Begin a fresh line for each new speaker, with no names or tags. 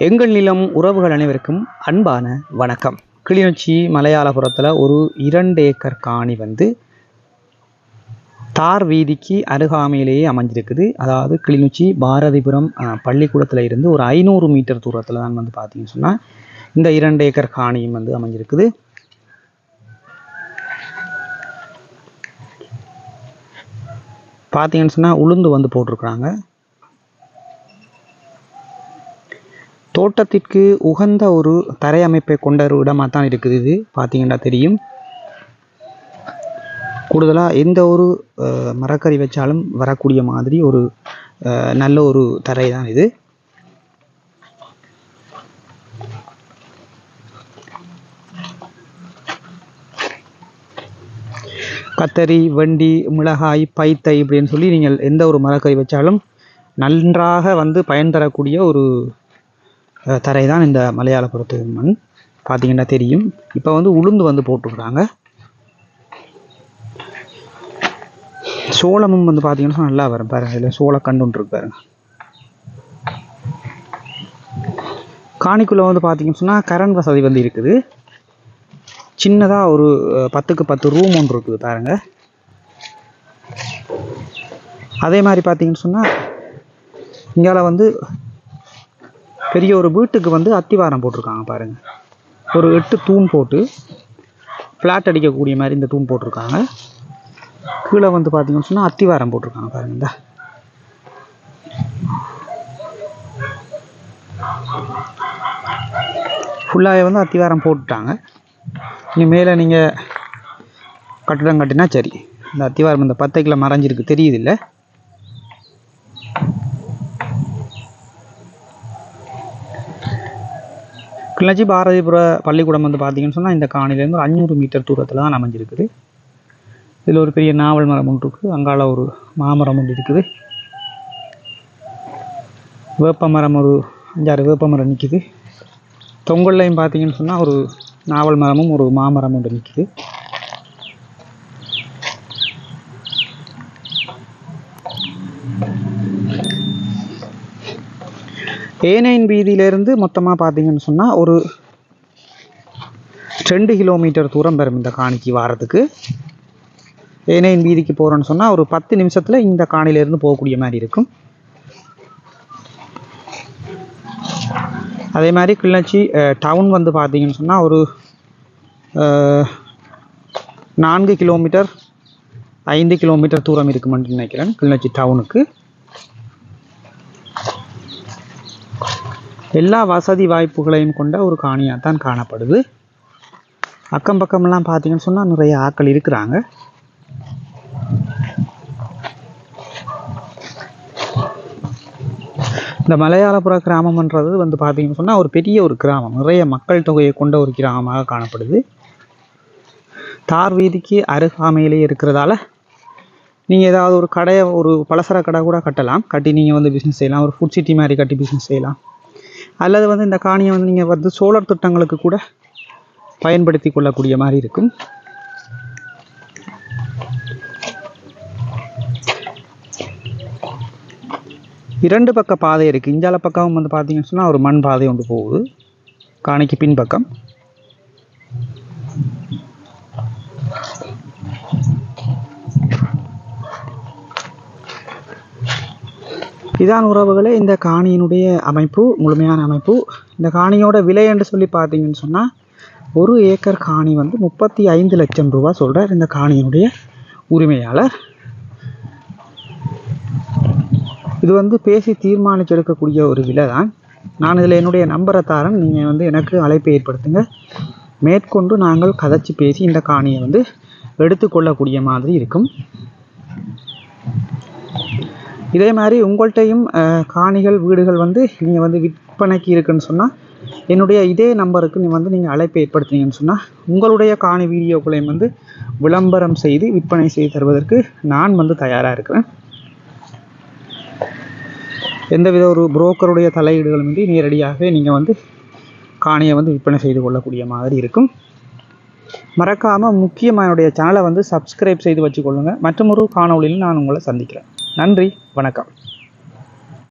எங்கள் நிலம் உறவுகள் அனைவருக்கும் அன்பான வணக்கம். கிளிநொச்சி மலையாளபுரத்தில் ஒரு 2 ஏக்கர் காணி தார் வீதிக்கு அருகாமையிலேயே அமைஞ்சிருக்குது. அதாவது கிளிநொச்சி பாரதிபுரம் பள்ளிக்கூடத்தில் இருந்து ஒரு 500 மீட்டர் தூரத்தில் தான் பார்த்தீங்கன்னு சொன்னால் இந்த 2 ஏக்கர் காணியும் அமைஞ்சிருக்குது. பார்த்தீங்கன்னு சொன்னால் உளுந்து போட்டிருக்கிறாங்க. தோட்டத்திற்கு உகந்த ஒரு தரை அமைப்பை கொண்ட ஒரு இடமாக தான் இருக்குது. இது பார்த்தீங்கன்னா தெரியும். கூடுதலாக எந்த ஒரு மரக்கறி வச்சாலும் வரக்கூடிய மாதிரி ஒரு நல்ல ஒரு தரை தான் இது. கத்தரி, வெண்டி, மிளகாய், பைத்தை இப்படின்னு சொல்லி நீங்கள் எந்த ஒரு மரக்கறி வச்சாலும் நன்றாக பயன் தரக்கூடிய ஒரு தரை தான் இந்த மலையாளபுரத்து மண். பார்த்தீங்கன்னா தெரியும். இப்போ உளுந்து போட்டுருக்குறாங்க. சோளமும் பார்த்தீங்கன்னா நல்லா வரும் பாருங்க. இதில் சோள கண்டு இருக்கு பாருங்க. காணிக்குள்ளே பார்த்தீங்கன்னு சொன்னால் கரண்ட் வசதி இருக்குது. சின்னதாக ஒரு 10க்கு 10 ரூம் ஒன்று இருக்குது பாருங்க. அதே மாதிரி பார்த்தீங்கன்னு சொன்னால் இங்கால பெரிய ஒரு வீட்டுக்கு அத்திவாரம் போட்டிருக்காங்க பாருங்க. ஒரு 8 தூண் போட்டு ஃப்ளாட் அடிக்கக்கூடிய மாதிரி இந்த தூண் போட்டிருக்காங்க. கீழே பார்த்தீங்கன்னு சொன்னால் அத்திவாரம் போட்டிருக்காங்க பாருங்க. இந்த ஃபுல்லாகவே அத்திவாரம் போட்டுட்டாங்க. இனி மேலே நீங்கள் கட்டடம் கட்டினா சரி. இந்த அத்திவாரம் இந்த 10 கிலோ மறைஞ்சிருக்கு தெரியுது இல்லை. கிளிநொச்சி பாரதிபுர பள்ளிக்கூடம் பார்த்தீங்கன்னு சொன்னால் இந்த காணிலேருந்து 500 மீட்டர் தூரத்தில் தான் அமைஞ்சிருக்குது. இதில் ஒரு பெரிய நாவல் மரம் ஒன்று இருக்குது. அங்கால ஒரு மாமரம் ஒன்று இருக்குது. வேப்ப மரம் ஒரு 5-6 வேப்ப மரம் நிற்கிது. தொங்கல்லையும் பார்த்தீங்கன்னு சொன்னால் ஒரு நாவல் மரமும் ஒரு மாமரம் ஒன்று நிற்கிது. ஏனையின் வீதியிலேருந்து மொத்தமாக பார்த்தீங்கன்னு சொன்னால் ஒரு 2 கிலோமீட்டர் தூரம் வரும் இந்த காணிக்கு வாரத்துக்கு. ஏனையின் வீதிக்கு போகிறோன்னு சொன்னால் ஒரு 10 நிமிஷத்தில் இந்த காணிலேருந்து போகக்கூடிய மாதிரி இருக்கும். அதே மாதிரி கிளிநொச்சி டவுன் பார்த்தீங்கன்னு சொன்னால் ஒரு 4 கிலோமீட்டர் 5 கிலோமீட்டர் தூரம் இருக்குமென்று நினைக்கிறேன் கிளிநொச்சி டவுனுக்கு. எல்லா வசதி வாய்ப்புகளையும் கொண்ட ஒரு காணியாக தான் காணப்படுது. அக்கம் பக்கம்லாம் பார்த்தீங்கன்னு சொன்னால் நிறைய ஆட்கள் இருக்கிறாங்க. இந்த மலையாளபுர கிராமம்ன்றது பார்த்தீங்கன்னு சொன்னால் ஒரு பெரிய ஒரு கிராமம். நிறைய மக்கள் தொகையை கொண்ட ஒரு கிராமமாக காணப்படுது. தார் வீதிக்கு அருகாமையிலே இருக்கிறதால நீங்கள் ஏதாவது ஒரு கடையை, ஒரு பலசர கடை கூட கட்டலாம். கட்டி நீங்கள் பிஸ்னஸ் செய்யலாம். ஒரு ஃபுட் சிட்டி மாதிரி கட்டி பிஸ்னஸ் செய்யலாம். அல்லது இந்த காணியை நீங்கள் சோலார் திட்டங்களுக்கு கூட பயன்படுத்தி கொள்ளக்கூடிய மாதிரி இருக்கும். இரண்டு பக்க பாதை இருக்குது. இஞ்சால பக்கம் பார்த்தீங்கன்னு சொன்னால் ஒரு மண் பாதை ஒன்று போகுது காணிக்கு பின்பக்கம். இதான் உறவுகளே இந்த காணியினுடைய அமைப்பு, முழுமையான அமைப்பு. இந்த காணியோட விலை என்று சொல்லி பார்த்தீங்கன்னு சொன்னால் 1 ஏக்கர் காணி 35 லட்சம் ரூபா சொல்கிறார் இந்த காணியினுடைய உரிமையாளர். இது பேசி தீர்மானிச்செடுக்கக்கூடிய ஒரு விலை தான். நான் இதில் என்னுடைய நம்பரை தாரேன். நீங்கள் எனக்கு அழைப்பை ஏற்படுத்துங்க. மேற்கொண்டு நாங்கள் கதைச்சி பேசி இந்த காணியை எடுத்துக்கொள்ளக்கூடிய மாதிரி இருக்கும். இதே மாதிரி உங்கள்கிட்டையும் காணிகள், வீடுகள் நீங்கள் விற்பனைக்கு இருக்குன்னு சொன்னால் என்னுடைய இதே நம்பருக்கு நீங்கள் அழைப்பை ஏற்படுத்தினீங்கன்னு சொன்னால் உங்களுடைய காணி வீடியோக்களையும் விளம்பரம் செய்து விற்பனை செய்து தருவதற்கு நான் தயாராக இருக்கிறேன். எந்தவித ஒரு புரோக்கருடைய தலையீடுகளுமின்றி நேரடியாக நீங்கள் காணியை விற்பனை செய்து கொள்ளக்கூடிய மாதிரி இருக்கும். மறக்காமல் முக்கியமாக என்னுடைய சேனலை சப்ஸ்கிரைப் செய்து வச்சுக்கொள்ளுங்கள். மற்றொரு காணொளியில் நான் உங்களை சந்திக்கிறேன். நன்றி, வணக்கம்.